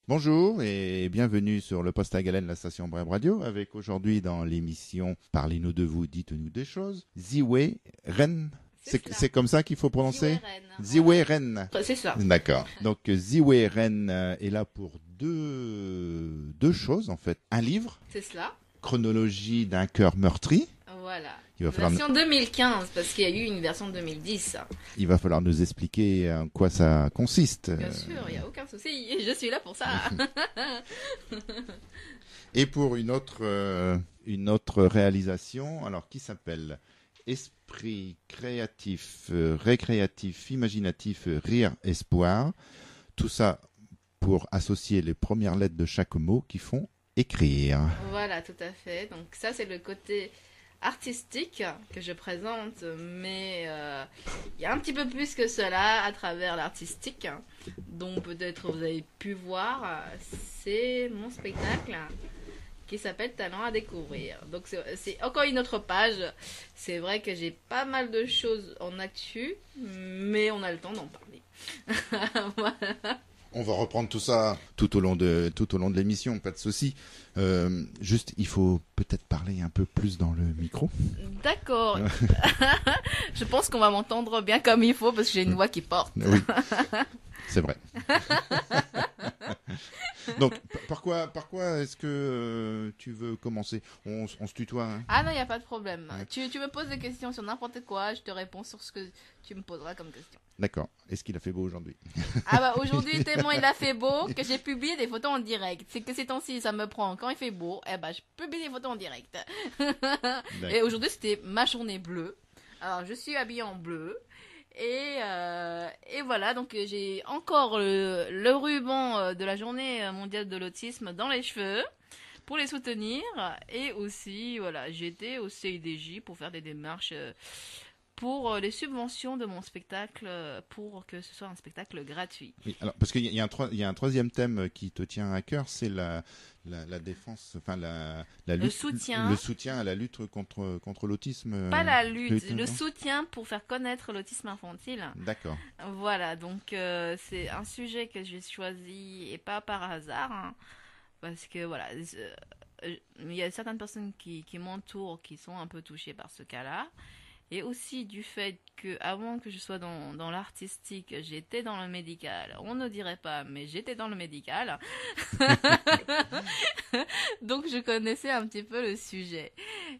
Bonjour et bienvenue sur le poste à Galène, la station Breb Radio, avec aujourd'hui dans l'émission Parlez-nous de vous, dites-nous des choses, Ziwe Ren. C'est comme ça qu'il faut prononcer Ziwe Ren. C'est ça. D'accord. Donc Ziwe Ren est là pour deux choses en fait. Un livre, C'est cela. Chronologie d'un cœur meurtri. Voilà. Il va falloir Version 2015, parce qu'il y a eu une version 2010. Il va falloir nous expliquer en quoi ça consiste. Bien sûr, il n'y a aucun souci. Je suis là pour ça. Et pour une autre réalisation, alors qui s'appelle Esprit créatif, récréatif, imaginatif, rire, espoir. Tout ça pour associer les premières lettres de chaque mot qui font écrire. Voilà, tout à fait. Donc ça, c'est le côté artistique que je présente, mais il y a un petit peu plus que cela à travers l'artistique. Donc peut-être vous avez pu voir, c'est mon spectacle qui s'appelle Talent à découvrir. Donc c'est encore une autre page. C'est vrai que j'ai pas mal de choses en actu, mais on a le temps d'en parler. Voilà. On va reprendre tout ça tout au long de l'émission, pas de souci. Juste, il faut peut-être parler un peu plus dans le micro. D'accord. Je pense qu'on va m'entendre bien comme il faut parce que j'ai une voix qui porte. Oui, c'est vrai. Donc, par quoi est-ce que tu veux commencer? On se tutoie, hein? Ah non, il n'y a pas de problème. Ouais. Tu me poses des questions sur n'importe quoi, je te réponds sur ce que tu me poseras comme question. D'accord. Est-ce qu'il a fait beau aujourd'hui? Ah bah aujourd'hui, tellement il a fait beau que j'ai publié des photos en direct. C'est que ces temps-ci, ça me prend. Quand il fait beau, eh ben, je publie des photos en direct. Et aujourd'hui, c'était ma journée bleue. Alors, je suis habillée en bleu. Et voilà, donc j'ai encore le ruban de la journée mondiale de l'autisme dans les cheveux pour les soutenir. Et aussi, voilà, j'étais au CIDJ pour faire des démarches pour les subventions de mon spectacle pour que ce soit un spectacle gratuit. Oui, alors, parce qu'il y a un troisième thème qui te tient à cœur, c'est la défense, enfin la lutte, le soutien à la lutte contre l'autisme. Pas la lutte, le soutien pour faire connaître l'autisme infantile. D'accord. Voilà, donc c'est un sujet que j'ai choisi et pas par hasard, hein, parce que voilà, il y a certaines personnes qui m'entourent qui sont un peu touchées par ce cas-là. Et aussi du fait que avant que je sois dans l'artistique, j'étais dans le médical. On ne dirait pas, mais j'étais dans le médical. Donc je connaissais un petit peu le sujet.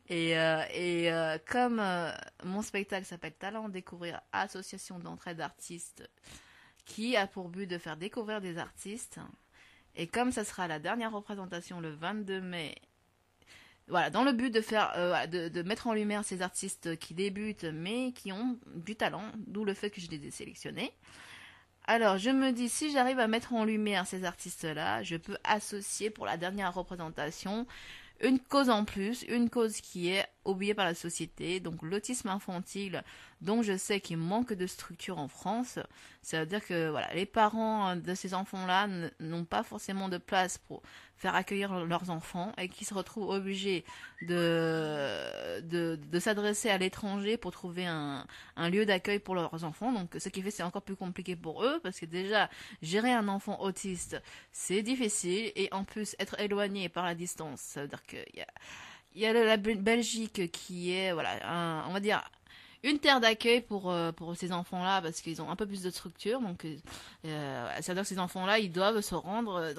Et comme mon spectacle s'appelle Talent découvrir, association d'entraide d'artistes, qui a pour but de faire découvrir des artistes, et comme ça sera la dernière représentation le 22 mai, voilà, dans le but de faire, de mettre en lumière ces artistes qui débutent mais qui ont du talent, d'où le fait que je les ai sélectionnés. Alors, je me dis, si j'arrive à mettre en lumière ces artistes-là, je peux associer pour la dernière représentation une cause en plus, une cause qui est oubliée par la société, donc l'autisme infantile, dont je sais qu'il manque de structure en France. C'est-à-dire que voilà, les parents de ces enfants-là n'ont pas forcément de place pour faire accueillir leurs enfants et qui se retrouvent obligés de s'adresser à l'étranger pour trouver un lieu d'accueil pour leurs enfants. Donc ce qui fait que c'est encore plus compliqué pour eux parce que déjà gérer un enfant autiste c'est difficile et en plus être éloigné par la distance, ça veut dire qu'il y a la Belgique qui est voilà on va dire une terre d'accueil pour ces enfants-là parce qu'ils ont un peu plus de structure. Donc, c'est-à-dire que ces enfants-là, ils doivent se rendre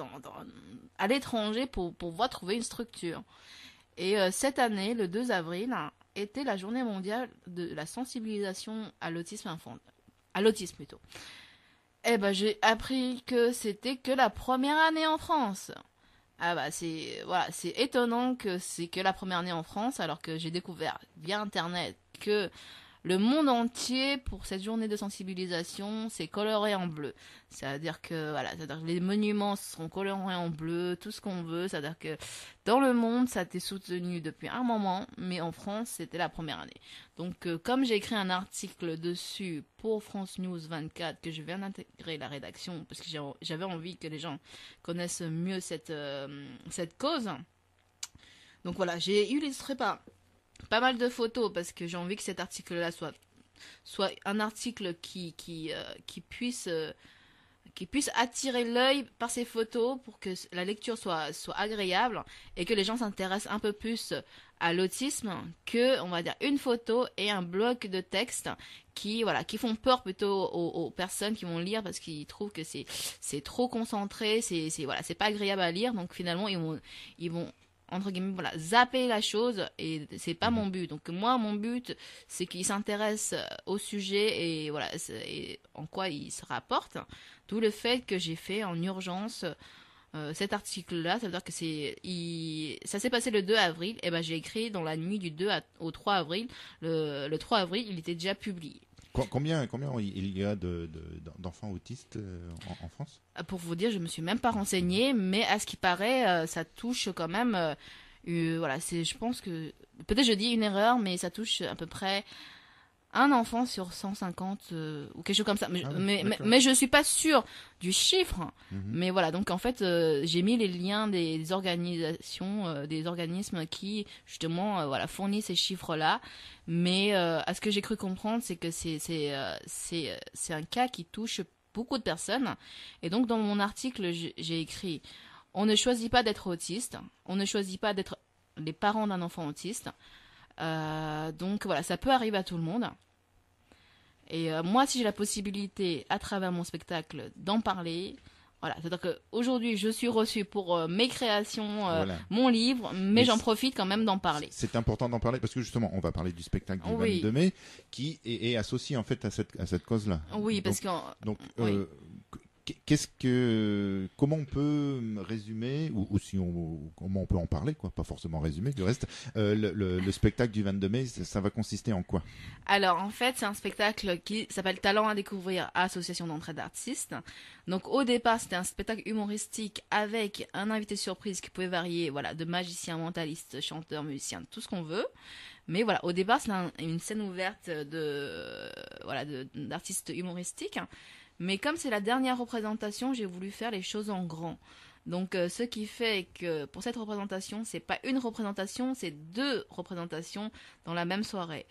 à l'étranger pour pouvoir trouver une structure. Et cette année, le 2 avril, était la journée mondiale de la sensibilisation à l'autisme infantile. À l'autisme plutôt. Eh ben, j'ai appris que c'était que la première année en France. Ah bah c'est étonnant que c'est que la première année en France alors que j'ai découvert via internet que le monde entier, pour cette journée de sensibilisation, c'est coloré en bleu. C'est-à-dire que, voilà, c'est-à-dire que les monuments seront colorés en bleu, tout ce qu'on veut. C'est-à-dire que dans le monde, ça a été soutenu depuis un moment, mais en France, c'était la première année. Donc, comme j'ai écrit un article dessus pour France News 24, que je viens d'intégrer la rédaction, parce que j'avais envie que les gens connaissent mieux cette cause. Donc voilà, j'ai illustré pas mal de photos parce que j'ai envie que cet article-là soit un article qui puisse qui puisse attirer l'œil par ses photos pour que la lecture soit agréable et que les gens s'intéressent un peu plus à l'autisme que, on va dire, une photo et un bloc de texte qui font peur plutôt aux personnes qui vont lire parce qu'ils trouvent que c'est trop concentré, c'est pas agréable à lire, donc finalement ils vont entre guillemets zapper la chose et c'est pas mon but. Donc moi mon but c'est qu'ils s'intéressent au sujet et et en quoi il se rapporte. D'où le fait que j'ai fait en urgence cet article-là. Ça veut dire que ça s'est passé le 2 avril. Et ben j'ai écrit dans la nuit du 2 au 3 avril. Le 3 avril, il était déjà publié. Combien il y a d'enfants autistes en France? Pour vous dire, je me suis même pas renseignée, mais à ce qui paraît, ça touche quand même. Je pense que peut-être je dis une erreur, mais ça touche à peu près un enfant sur 150 ou quelque chose comme ça. Mais je suis pas sûre du chiffre. Mais voilà, donc en fait, j'ai mis les liens des organisations, des organismes qui justement fournissent ces chiffres-là. Mais à ce que j'ai cru comprendre, c'est que c'est un cas qui touche beaucoup de personnes. Et donc dans mon article, j'ai écrit: on ne choisit pas d'être autiste, on ne choisit pas d'être les parents d'un enfant autiste. Donc voilà, ça peut arriver à tout le monde. Et moi, si j'ai la possibilité, à travers mon spectacle, d'en parler, c'est-à-dire qu'aujourd'hui, je suis reçue pour mes créations, mon livre, mais j'en profite quand même d'en parler. C'est important d'en parler parce que justement, on va parler du spectacle du 22 mai qui est associé en fait à cette cause-là. Oui, parce que... Comment on peut résumer ou comment on peut en parler, quoi, pas forcément résumer du reste, le spectacle du 22 mai, ça va consister en quoi? Alors en fait c'est un spectacle qui s'appelle Talent à découvrir, association d'entraide d'artistes. Donc au départ c'était un spectacle humoristique avec un invité surprise qui pouvait varier de magicien, mentaliste, chanteur, musicien, tout ce qu'on veut. Mais au départ c'est une scène ouverte d'artistes humoristiques. Mais comme c'est la dernière représentation, j'ai voulu faire les choses en grand. Donc ce qui fait que pour cette représentation, c'est pas une représentation, c'est 2 représentations dans la même soirée.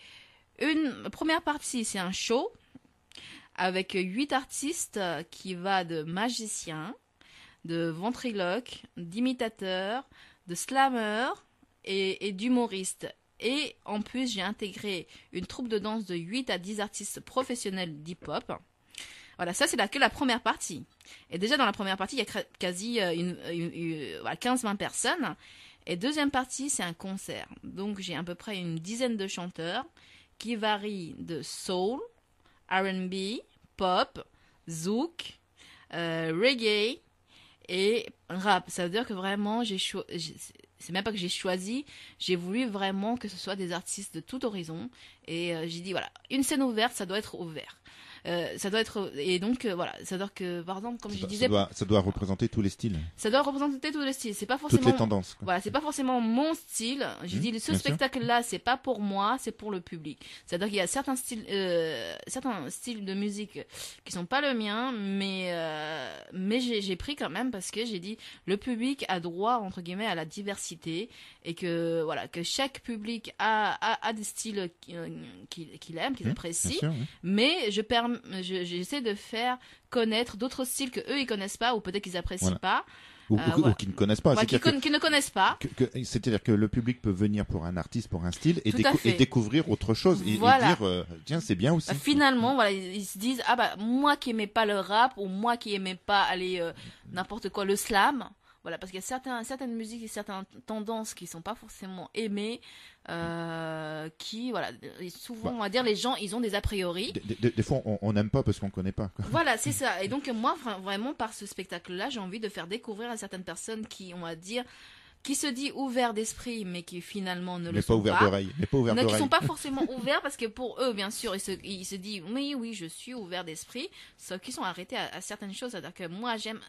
Une première partie, c'est un show avec 8 artistes qui va de magiciens, de ventriloques, d'imitateurs, de slammeurs et d'humoristes. Et en plus, j'ai intégré une troupe de danse de 8 à 10 artistes professionnels d'hip-hop. Voilà, ça c'est que la première partie. Et déjà dans la première partie, il y a quasi 15-20 personnes. Et deuxième partie, c'est un concert. Donc j'ai à peu près une dizaine de chanteurs qui varient de soul, R&B, pop, zouk, reggae et rap. Ça veut dire que vraiment, c'est même pas que j'ai choisi, j'ai voulu vraiment que ce soit des artistes de tout horizon. Et j'ai dit, une scène ouverte, ça doit être ouvert. Ça doit être et donc ça doit que par exemple comme je disais ça doit représenter tous les styles. Ça doit représenter tous les styles, c'est pas forcément toutes les tendances. Quoi. C'est pas forcément mon style. Je dis ce spectacle là, c'est pas pour moi, c'est pour le public. C'est-à-dire qu'il y a certains styles de musique qui sont pas le mien, mais j'ai pris quand même parce que j'ai dit le public a droit entre guillemets à la diversité et que que chaque public a des styles qu'il aime, qu'il apprécie, sûr, mais j'essaie de faire connaître d'autres styles que eux ils connaissent pas ou peut-être qu'ils apprécient pas ou qu'ils ne connaissent pas. Qui ne connaissent pas. C'est-à-dire que le public peut venir pour un artiste, pour un style et découvrir autre chose et dire tiens c'est bien aussi. Finalement ils se disent moi qui aimais pas le rap ou moi qui aimais pas n'importe quoi le slam. Parce qu'il y a certaines musiques et certaines tendances qui sont pas forcément aimées, souvent on va dire les gens ils ont des a priori. Des fois on n'aime pas parce qu'on connaît pas. Quoi. Voilà, c'est ça. Et donc moi vraiment par ce spectacle-là, j'ai envie de faire découvrir à certaines personnes qui, on va dire, qui se dit ouvert d'esprit, mais qui finalement ne le sont pas. Mais pas ouvert d'oreille. Qui sont pas forcément ouverts parce que pour eux, bien sûr, ils se disent oui, je suis ouvert d'esprit, sauf qu'ils sont arrêtés à certaines choses. C'est-à-dire que moi, j'aime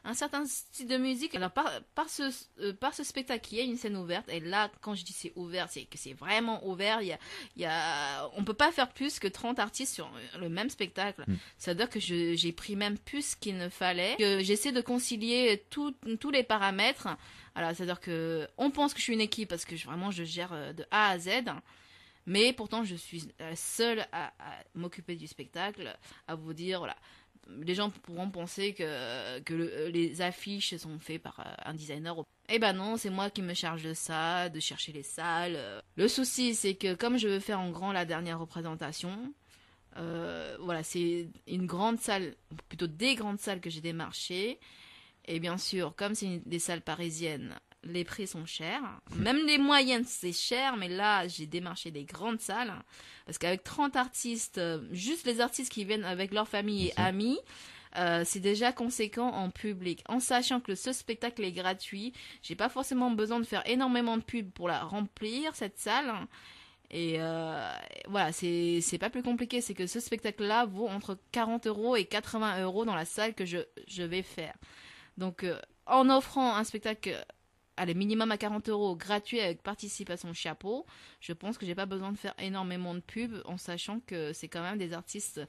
un certain style de musique. Alors par ce spectacle, il y a une scène ouverte. Et là, quand je dis c'est ouvert, c'est que c'est vraiment ouvert. On peut pas faire plus que 30 artistes sur le même spectacle. C'est-à-dire que j'ai pris même plus qu'il ne fallait. J'essaie de concilier tous les paramètres. Alors, c'est-à-dire que on pense que je suis une équipe parce que vraiment je gère de A à Z, mais pourtant je suis seule à m'occuper du spectacle, à vous dire les gens pourront penser que les affiches sont faites par un designer. Eh ben non, c'est moi qui me charge de ça, de chercher les salles. Le souci, c'est que comme je veux faire en grand la dernière représentation, voilà, c'est une grande salle, plutôt des grandes salles que j'ai démarchées. Et bien sûr, comme c'est des salles parisiennes, les prix sont chers. Même les moyennes, c'est cher, mais là, j'ai démarché des grandes salles. Parce qu'avec 30 artistes, juste les artistes qui viennent avec leur famille et amis, c'est déjà conséquent en public. En sachant que ce spectacle est gratuit, j'ai pas forcément besoin de faire énormément de pub pour la remplir, cette salle. Et voilà, c'est pas plus compliqué, c'est que ce spectacle-là vaut entre 40 € et 80 € dans la salle que je vais faire. Donc, en offrant un spectacle, allez, minimum à 40 € gratuit avec participation chapeau, je pense que j'ai pas besoin de faire énormément de pub en sachant que c'est quand même des artistes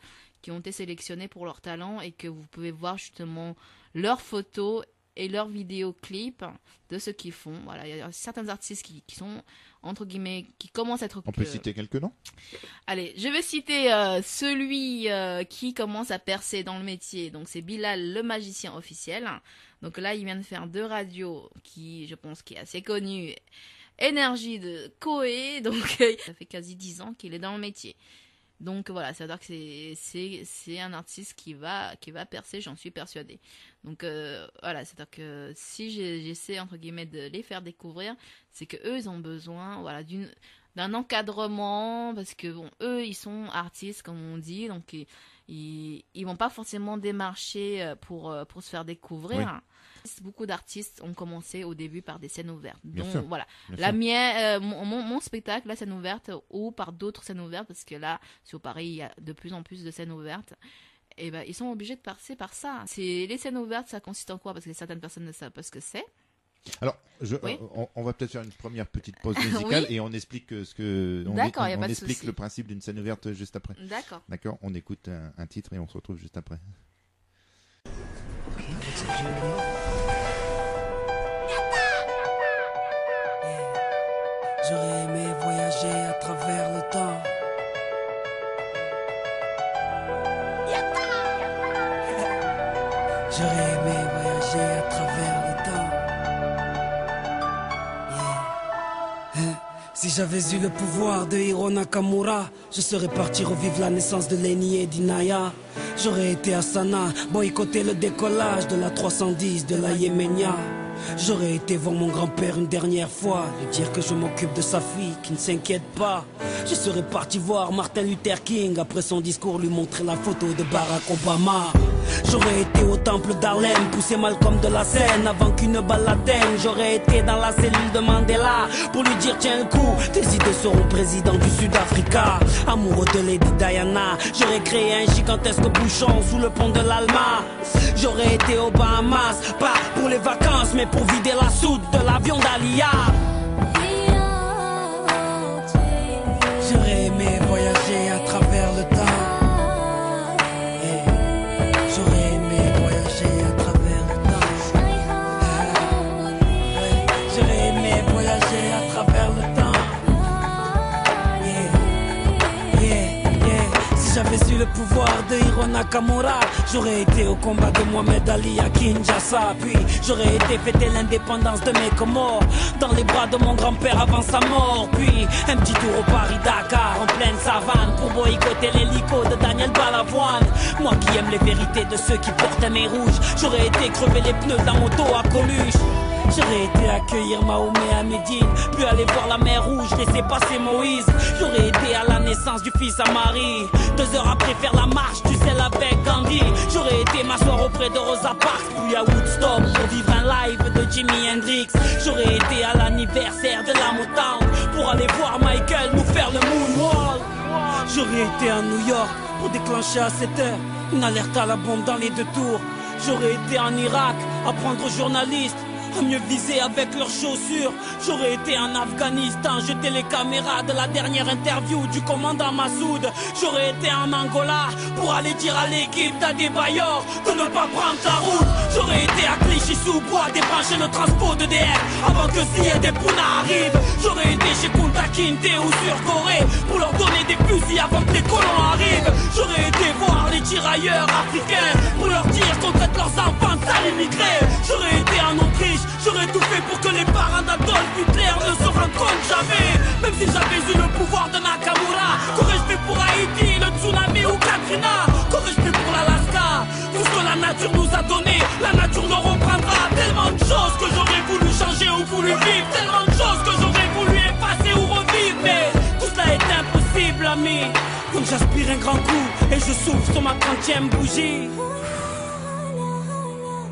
qui ont été sélectionnés pour leur talent et que vous pouvez voir justement leurs photos et leurs vidéoclips de ce qu'ils font. Voilà, il y a certains artistes qui sont, entre guillemets, qui commencent à être... On peut citer quelques noms? Allez, je vais citer celui qui commence à percer dans le métier. Donc, c'est Bilal, le magicien officiel. Donc là, il vient de faire 2 radios qui, je pense, qui est assez connu. Énergie de Koé. Donc, ça fait quasi 10 ans qu'il est dans le métier. Donc voilà, ça veut dire que c'est un artiste qui va percer, j'en suis persuadée. Donc voilà, c'est-à-dire que si j'essaie entre guillemets de les faire découvrir, c'est que eux ils ont besoin, voilà, d'un encadrement, parce que bon, eux ils sont artistes comme on dit, donc ils vont pas forcément démarcher pour se faire découvrir. Oui. Beaucoup d'artistes ont commencé au début par des scènes ouvertes. Bien Donc sûr, voilà, bien la sûr. mienne, mon spectacle, la scène ouverte, ou par d'autres scènes ouvertes, parce que là, sur Paris, il y a de plus en plus de scènes ouvertes. Et ben, ils sont obligés de passer par ça. Les scènes ouvertes, ça consiste en quoi? Parce que certaines personnes ne savent pas ce que c'est. Alors, Oui. on va peut-être faire une première petite pause musicale Oui. et on explique on D'accord, y a on pas de explique souci. le principe d'une scène ouverte juste après. D'accord. D'accord, on écoute un titre et on se retrouve juste après. J'aurais aimé voyager à travers le temps. J'aurais aimé voyager à travers le temps. Si j'avais eu le pouvoir de Hiro Nakamura, je serais parti revivre la naissance de Lenny et d'Inaya. J'aurais été à Sanaa, boycotter le décollage de la 310 de la Yéménia. J'aurais été voir mon grand-père une dernière fois, lui dire que je m'occupe de sa fille, qui ne s'inquiète pas. Je serais parti voir Martin Luther King, après son discours lui montrer la photo de Barack Obama. J'aurais été au temple d'Harlem, pousser Malcolm de la scène avant qu'une balle l'atteigne. J'aurais été dans la cellule de Mandela pour lui dire tiens le coup, tes idées seront président du Sud-Africa. Amoureux de Lady Diana, j'aurais créé un gigantesque bouchon sous le pont de l'Alma. J'aurais été aux Bahamas, pas pour les vacances mais pour vider la soute de l'avion d'Alia. J'aurais aimé voyager à travers le temps. J'aurais aimé voyager à travers le temps. J'aurais aimé voyager à travers le temps. Si j'avais eu le pouvoir de Hiro Nakamura, j'aurais été au combat de Mohamed Ali à Kinshasa. Puis j'aurais été fêter l'indépendance de mes Comores dans les bras de mon grand-père avant sa mort. Puis un petit tour au Paris-Dakar en pleine savane pour boycotter l'hélico de Daniel Balavoine. Moi qui aime les vérités de ceux qui portent un nez rouge, j'aurais été crever les pneus d'un moto à Coluche. J'aurais été accueillir Mahomet à Médine, puis aller voir la mer Rouge, laisser passer Moïse. J'aurais été à la naissance du fils à Marie, 2 heures après faire la marche du sel avec Gandhi. J'aurais été m'asseoir auprès de Rosa Parks, puis à Woodstock pour vivre un live de Jimi Hendrix. J'aurais été à l'anniversaire de la Motown pour aller voir Michael nous faire le moonwalk. J'aurais été à New York pour déclencher à 7 heures une alerte à la bombe dans les 2 tours. J'aurais été en Irak, apprendre aux journalistes à mieux viser avec leurs chaussures. J'aurais été en Afghanistan, jeter les caméras de la dernière interview du commandant Massoud. J'aurais été en Angola pour aller dire à l'équipe d'Adebayor de ne pas prendre la route. J'aurais été à Clichy-sous-Bois débrancher le transport de DF avant que Ziyad et Pouna arrivent. J'aurais été chez Kunta Kinte ou sur Corée pour leur donner des fusils avant que les colons arrivent. J'aurais été voir les tirailleurs africains pour leur dire qu'on traite leurs enfants de sales immigrés. J'aurais été en Autriche, j'aurais tout fait pour que les parents d'Adolf Hitler ne se rencontrent jamais. Même si j'avais eu le pouvoir de Nakamura, qu'aurais-je fait pour Haïti, le tsunami ou Katrina? Qu'aurais-je fait pour l'Alaska? Tout ce que la nature nous a donné, la nature nous reprendra. Tellement de choses que j'aurais voulu changer ou voulu vivre, tellement de choses que j'aurais voulu effacer ou revivre. Mais tout cela est impossible, ami. Donc j'aspire un grand coup et je souffle sur ma 30e bougie.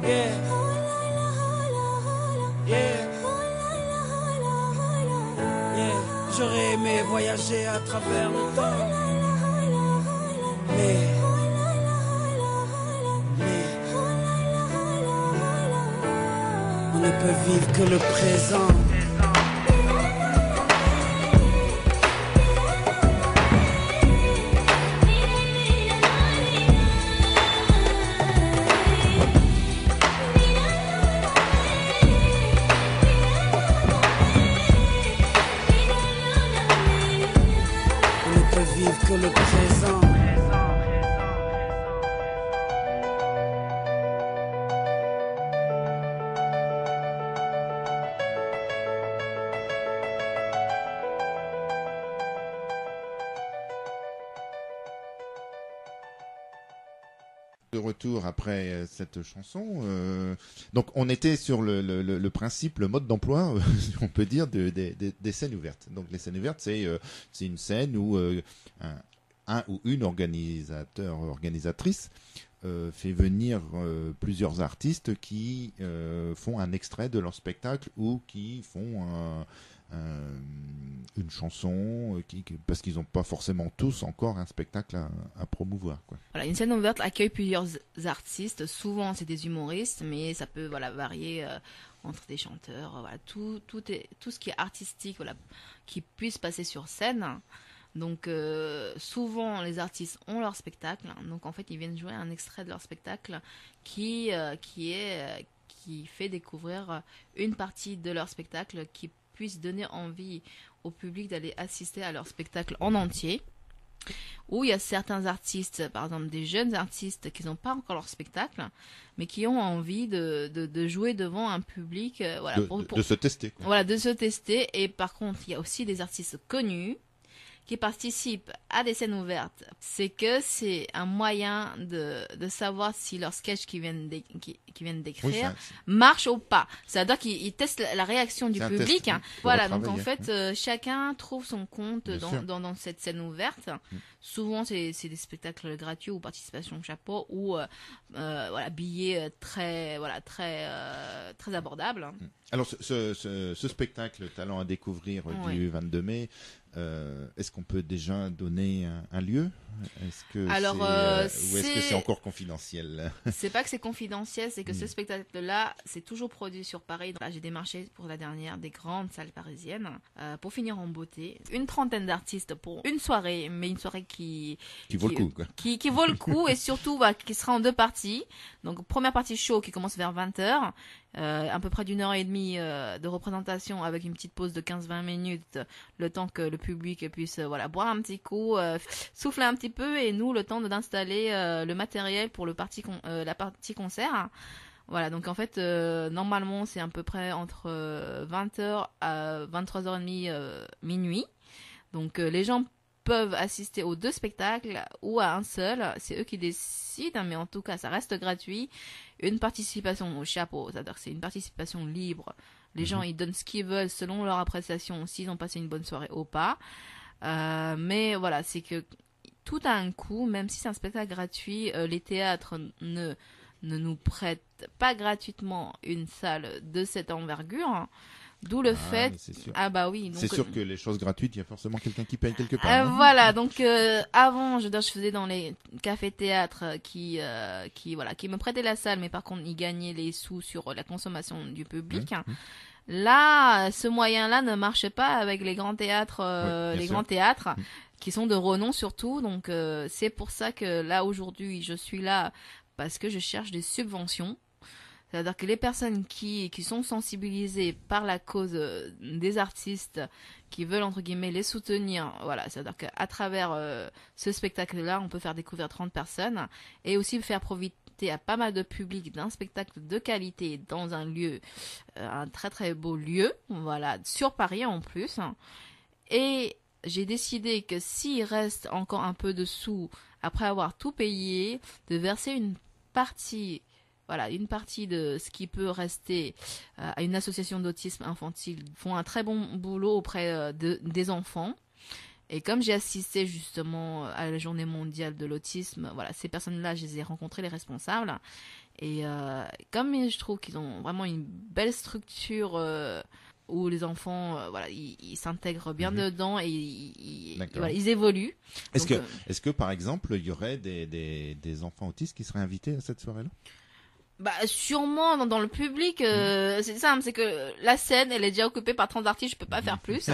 Yeah. Yeah. Yeah. J'aurais aimé voyager à travers le temps. Mais on ne peut vivre que le présent. Que le présent. De retour après cette chanson, donc on était sur le principe, le mode d'emploi, on peut dire, des scènes ouvertes. Donc les scènes ouvertes, c'est une scène où un ou une organisatrice fait venir plusieurs artistes qui font un extrait de leur spectacle ou qui font une chanson parce qu'ils n'ont pas forcément tous encore un spectacle à promouvoir, quoi. Voilà, une scène ouverte accueille plusieurs artistes, souvent c'est des humoristes, mais ça peut varier entre des chanteurs, tout ce qui est artistique, qui puisse passer sur scène. Donc souvent les artistes ont leur spectacle, donc en fait ils viennent jouer un extrait de leur spectacle qui fait découvrir une partie de leur spectacle qui puisse donner envie au public d'aller assister à leur spectacle en entier. Ou il y a certains artistes, par exemple des jeunes artistes qui n'ont pas encore leur spectacle, mais qui ont envie de jouer devant un public, de se tester, quoi. Voilà, de se tester. Et par contre, il y a aussi des artistes connus qui participent à des scènes ouvertes. C'est que c'est un moyen de savoir si leur sketch qu'ils viennent d'écrire marche ou pas. C'est-à-dire qu'ils testent la réaction du public. Voilà, donc en fait, chacun trouve son compte dans cette scène ouverte. Souvent, c'est des spectacles gratuits ou participation chapeau ou billets très abordables. Alors, ce spectacle Talent à découvrir du 22 mai, est-ce qu'on peut déjà donner un lieu? Est-ce que c'est encore confidentiel? C'est pas que c'est confidentiel, c'est que ce spectacle-là, c'est toujours produit sur Paris. Là, j'ai démarché pour la dernière des grandes salles parisiennes pour finir en beauté. Une trentaine d'artistes pour une soirée, mais une soirée qui vaut le coup, quoi. Qui vaut le coup et surtout qui sera en deux parties. Donc première partie show qui commence vers 20h. À peu près d'1h30 de représentation avec une petite pause de 15-20 minutes, le temps que le public puisse boire un petit coup, souffler un petit peu, et nous le temps d'installer le matériel pour la partie concert. Voilà, donc en fait normalement c'est à peu près entre 20h à 23h30 minuit. Donc les gens peuvent assister aux deux spectacles ou à un seul, c'est eux qui décident, mais en tout cas ça reste gratuit. Une participation au chapeau, c'est-à-dire que c'est une participation libre. Les gens ils donnent ce qu'ils veulent selon leur appréciation, s'ils ont passé une bonne soirée ou pas. Mais voilà, c'est que tout a un coût, même si c'est un spectacle gratuit, les théâtres ne nous prêtent pas gratuitement une salle de cette envergure. D'où le mais fait. c'est sûr. Ah bah oui. C'est Donc, sûr que les choses gratuites, il y a forcément quelqu'un qui paye quelque part. Hein. voilà, donc avant, je faisais dans les cafés-théâtres qui me prêtaient la salle, mais par contre, ils gagnaient les sous sur la consommation du public. Là, ce moyen-là ne marche pas avec les grands théâtres, qui sont de renom surtout. Donc, c'est pour ça que là, aujourd'hui, je suis là parce que je cherche des subventions. C'est-à-dire que les personnes qui sont sensibilisées par la cause des artistes, qui veulent, entre guillemets, les soutenir, voilà, c'est-à-dire qu'à travers ce spectacle-là, on peut faire découvrir 30 personnes et aussi faire profiter à pas mal de public d'un spectacle de qualité dans un lieu, un très très beau lieu, voilà, sur Paris en plus. Et j'ai décidé que s'il reste encore un peu de sous, après avoir tout payé, de verser une partie de ce qui peut rester à une association d'autisme infantile. Ils font un très bon boulot auprès des enfants. Et comme j'ai assisté justement à la journée mondiale de l'autisme, voilà, ces personnes-là, je les ai rencontrées, les responsables. Et comme je trouve qu'ils ont vraiment une belle structure où les enfants, ils s'intègrent bien dedans et ils évoluent. Est-ce que par exemple, il y aurait des enfants autistes qui seraient invités à cette soirée-là? Bah sûrement dans le public, c'est simple, c'est que la scène elle est déjà occupée par 30 artistes, je peux pas faire plus.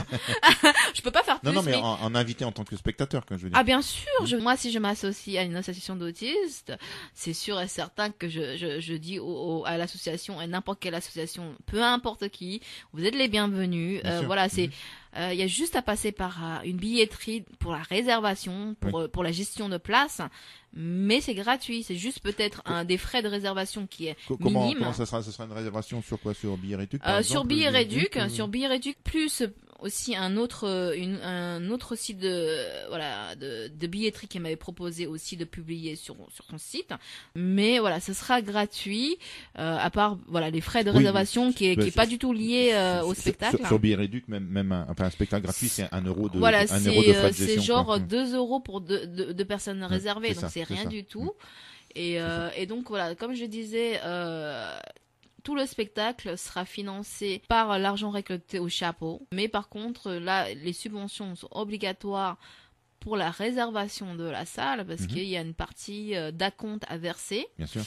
Je peux pas faire plus. Non, mais en invité en tant que spectateur, quand je veux dire. Ah bien sûr, moi si je m'associe à une association d'autistes, c'est sûr et certain que je dis à l'association, et n'importe quelle association, peu importe qui, vous êtes les bienvenus. Voilà, c'est il y a juste à passer par une billetterie pour la réservation, pour la gestion de place, mais c'est gratuit. C'est juste peut-être des frais de réservation qui est minime. Comment ça sera? Ce sera une réservation sur quoi? Sur Billet Réduc sur Billet Réduc, plus aussi un autre site de billetterie qui m'avait proposé aussi de publier sur son site. Mais voilà, ce sera gratuit, à part les frais de réservation qui est pas du tout lié au spectacle. Sur Billet Réduc, même un spectacle gratuit, c'est 1 euro de voilà, frais de gestion. C'est genre 2 euros pour deux personnes réservées, donc c'est rien du tout. Et donc voilà, comme je disais, tout le spectacle sera financé par l'argent récolté au chapeau. Mais par contre, là, les subventions sont obligatoires pour la réservation de la salle parce qu'il y a une partie d'acompte à verser. Bien sûr.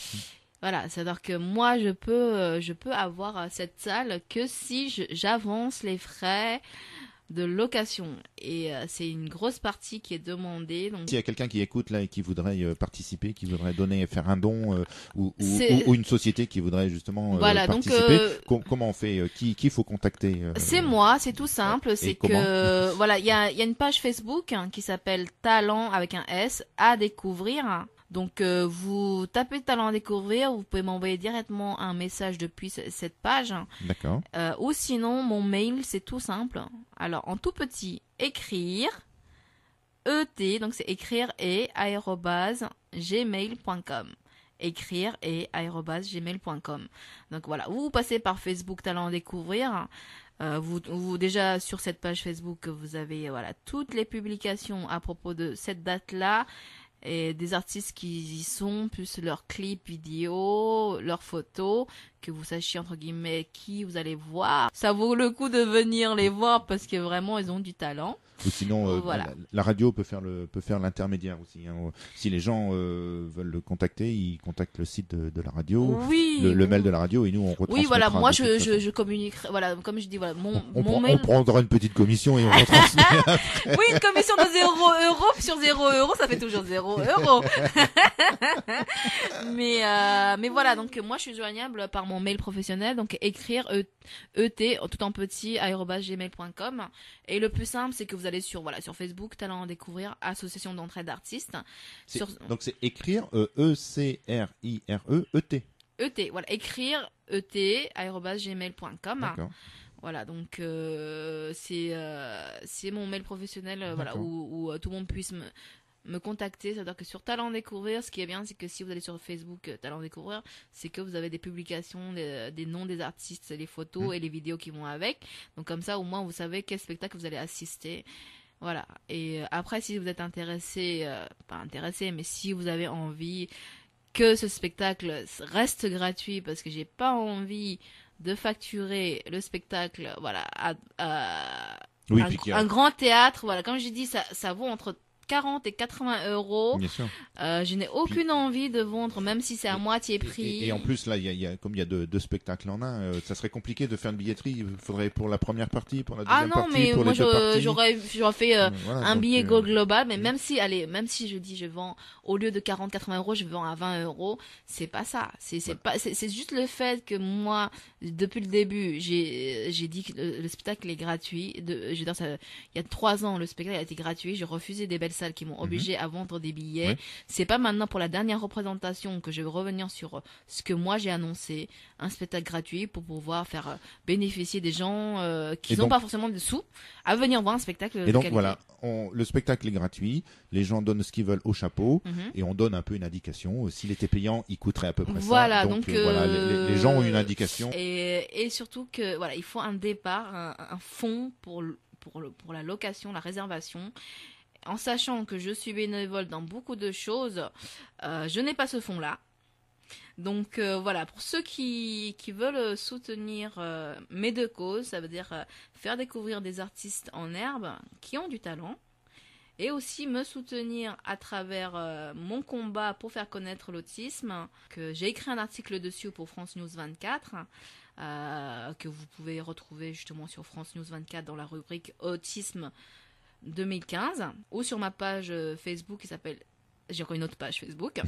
Voilà, c'est-à-dire que moi, je peux avoir cette salle que si j'avance les frais de location. Et c'est une grosse partie qui est demandée. Donc... S'il y a quelqu'un qui écoute là et qui voudrait participer, qui voudrait faire un don ou une société qui voudrait justement participer, comment on fait? Qui faut contacter? C'est moi, c'est tout simple. C'est que il y a une page Facebook qui s'appelle Talent avec un S à découvrir. Donc vous tapez Talent à découvrir, vous pouvez m'envoyer directement un message depuis cette page. D'accord. Ou sinon mon mail c'est tout simple. Alors en tout petit, écrire ET, donc c'est écrire et @gmail.com. Écrire et @gmail.com. Donc voilà, vous passez par Facebook Talent à découvrir. Vous déjà sur cette page Facebook vous avez toutes les publications à propos de cette date-là. Et des artistes qui y sont, plus leurs clips vidéo, leurs photos, que vous sachiez entre guillemets qui vous allez voir. Ça vaut le coup de venir les voir parce que vraiment ils ont du talent. Ou sinon, la radio peut faire l'intermédiaire aussi. Hein. Si les gens veulent le contacter, ils contactent le site de la radio, le mail de la radio, et nous on retransmettra. Oui, voilà, moi je communiquerai. Voilà, comme je dis, voilà, mon mail. On prendra une petite commission et on retransmet. Oui, une commission de 0 € sur 0 €, ça fait toujours 0 €. Mais voilà, donc moi je suis joignable par mon mail professionnel, donc écrire ET tout en petit @gmail.com. Et le plus simple, c'est que vous allez sur Facebook Talent à découvrir, association d'entraide d'artistes. Donc c'est écrire ECRIRE ET. ET, voilà, écrire ET @gmail.com. D'accord. Voilà, donc c'est mon mail professionnel, où tout le monde puisse me contacter. C'est-à-dire que sur Talent Découvrir, ce qui est bien, c'est que si vous allez sur Facebook Talent Découvrir, c'est que vous avez des publications, des noms des artistes, les photos et les vidéos qui vont avec. Donc comme ça, au moins, vous savez quel spectacle vous allez assister. Voilà. Et après, si vous êtes intéressé, pas intéressé, mais si vous avez envie que ce spectacle reste gratuit, parce que j'ai pas envie de facturer le spectacle, voilà, Oui, un, puis un grand théâtre, voilà, comme j'ai dit, ça vaut entre 40 et 80 euros. bien sûr. Je n'ai aucune envie de vendre, même si c'est à moitié prix. Et en plus, là, comme il y a deux spectacles en un, ça serait compliqué de faire une billetterie. Il faudrait pour la première partie, pour la deuxième partie, mais pour moi les deux parties. j'aurais fait Voilà, un donc, billet global, mais même si je dis je vends au lieu de 40-80 euros, je vends à 20 euros, c'est pas ça. C'est juste le fait que moi, depuis le début, j'ai dit que le spectacle est gratuit. Il y a 3 ans, le spectacle a été gratuit. J'ai refusé des belles salles qui m'ont obligé à vendre des billets. Ouais. C'est pas maintenant pour la dernière représentation que je vais revenir sur ce que moi j'ai annoncé, un spectacle gratuit pour pouvoir faire bénéficier des gens qui n'ont pas forcément de sous à venir voir un spectacle de Et donc qualité. voilà, le spectacle est gratuit, les gens donnent ce qu'ils veulent au chapeau et on donne un peu une indication. S'il était payant, il coûterait à peu près Voilà, ça. donc voilà, les gens ont une indication. Et surtout que voilà, il faut un départ, un fonds pour la location, la réservation. En sachant que je suis bénévole dans beaucoup de choses, je n'ai pas ce fonds-là. Donc voilà, pour ceux qui veulent soutenir mes deux causes, ça veut dire faire découvrir des artistes en herbe qui ont du talent, et aussi me soutenir à travers mon combat pour faire connaître l'autisme, que j'ai écrit un article dessus pour France News 24, que vous pouvez retrouver justement sur France News 24 dans la rubrique Autisme 2015, ou sur ma page Facebook qui s'appelle, j'ai encore une autre page Facebook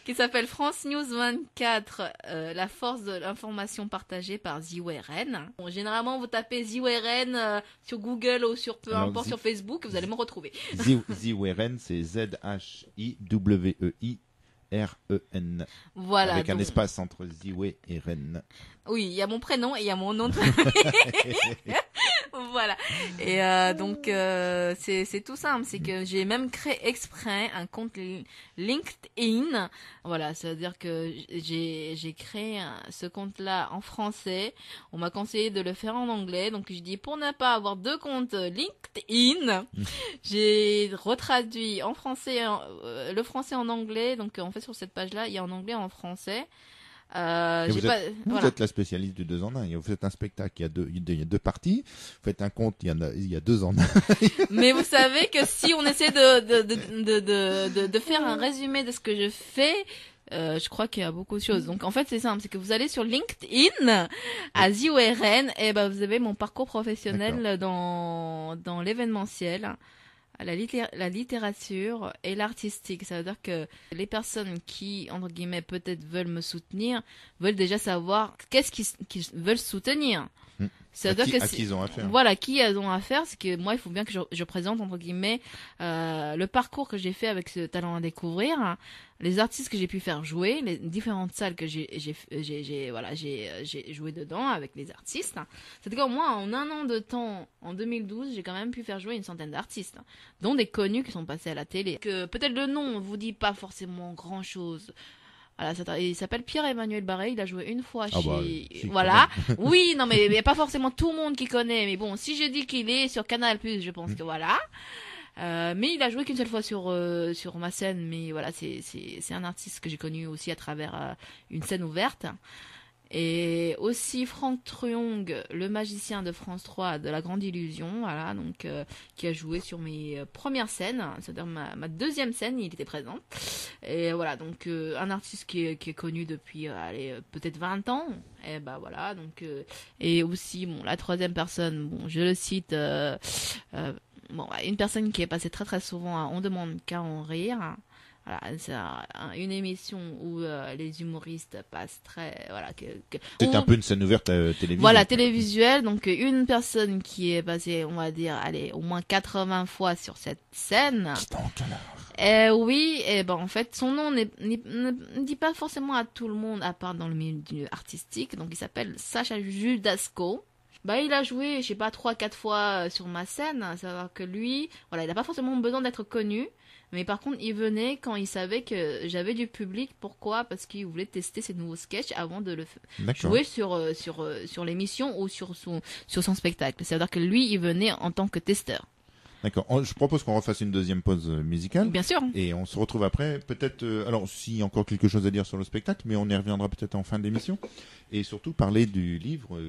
qui s'appelle France News 24, la force de l'information partagée par ZIWRN. Bon, généralement vous tapez ZIWRN sur Google ou sur peu importe sur Facebook, vous allez me retrouver. ZIWRN, c'est ZHIWEIREN. Voilà, avec un donc, espace entre Ziwe et Ren. oui, il y a mon prénom et il y a mon nom de famille. Voilà. Et donc c'est tout simple, c'est que j'ai même créé exprès un compte LinkedIn. Voilà, c'est-à-dire que j'ai créé ce compte-là en français. On m'a conseillé de le faire en anglais, donc je dis pour ne pas avoir 2 comptes LinkedIn, j'ai retraduit en français le français en anglais. Donc en fait sur cette page-là, il y a en anglais et en français. Vous êtes la spécialiste du 2 en 1. Vous faites un spectacle, il y a 2 parties. Vous faites un conte, il y a 2 en 1. Mais vous savez que si on essaie de faire un résumé de ce que je fais, je crois qu'il y a beaucoup de choses. Donc en fait c'est simple, c'est que vous allez sur LinkedIn à ZIWRN, et ben vous avez mon parcours professionnel dans l'événementiel, la littérature et l'artistique. Ça veut dire que les personnes qui, entre guillemets, peut-être veulent me soutenir, veulent déjà savoir qu'est-ce qu'ils veulent soutenir. À qui ils ont affaire. Voilà, qui elles ont affaire. C'est que moi, il faut bien que je présente, entre guillemets, le parcours que j'ai fait avec ce talent à découvrir, les artistes que j'ai pu faire jouer, les différentes salles que j'ai joué dedans avec les artistes. C'est-à-dire que moi, en 1 an de temps, en 2012, j'ai quand même pu faire jouer une centaine d'artistes, dont des connus qui sont passés à la télé. Que peut-être le nom vous dit pas forcément grand-chose. Voilà, il s'appelle Pierre-Emmanuel Barré, il a joué une fois chez... voilà. Oui, non, mais il n'y a pas forcément tout le monde qui connaît. Mais bon, si je dis qu'il est sur Canal+, je pense que voilà. Mais il a joué qu'une seule fois sur ma scène. Mais voilà, c'est un artiste que j'ai connu aussi à travers une scène ouverte. Et aussi Franck Truong, le magicien de France 3 de La Grande Illusion, voilà, donc qui a joué sur mes premières scènes, c'est-à-dire ma deuxième scène, il était présent. Et voilà, donc un artiste qui est connu depuis peut-être 20 ans. Et bah voilà, donc et aussi bon, la troisième personne, bon, je le cite, une personne qui est passée très très souvent à On demande qu'à en rire. Voilà, c'est une émission où les humoristes passent très... Voilà, c'est un peu une scène ouverte télévisuelle. Voilà, télévisuelle. Donc, une personne qui est passée, on va dire, allez, au moins 80 fois sur cette scène. Oui, et ben en fait, son nom ne dit pas forcément à tout le monde, à part dans le milieu artistique. Donc, il s'appelle Sacha Judasco. Bah, il a joué, je sais pas, 3-4 fois sur ma scène. C'est-à-dire que lui, voilà, il n'a pas forcément besoin d'être connu. Mais par contre, il venait quand il savait que j'avais du public. Pourquoi ? Parce qu'il voulait tester ses nouveaux sketchs avant de le jouer sur l'émission ou sur son spectacle. C'est-à-dire que lui, il venait en tant que testeur. D'accord. Je propose qu'on refasse une deuxième pause musicale. Bien sûr. Et on se retrouve après, peut-être, alors s'il y a encore quelque chose à dire sur le spectacle, mais on y reviendra peut-être en fin d'émission. Et surtout parler du livre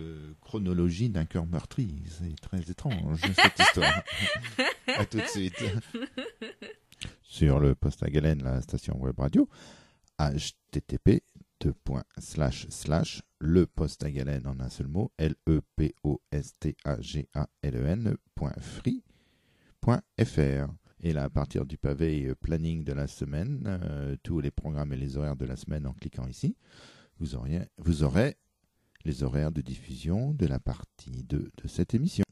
Chronologie d'un cœur meurtri. C'est très étrange, cette histoire. À tout de suite. Sur le poste à Galène, la station web radio, http:// le poste à Galène en un seul mot, lepostagalen.free.fr. Et là, à partir du pavé planning de la semaine, tous les programmes et les horaires de la semaine en cliquant ici, vous aurez les horaires de diffusion de la partie 2 de cette émission.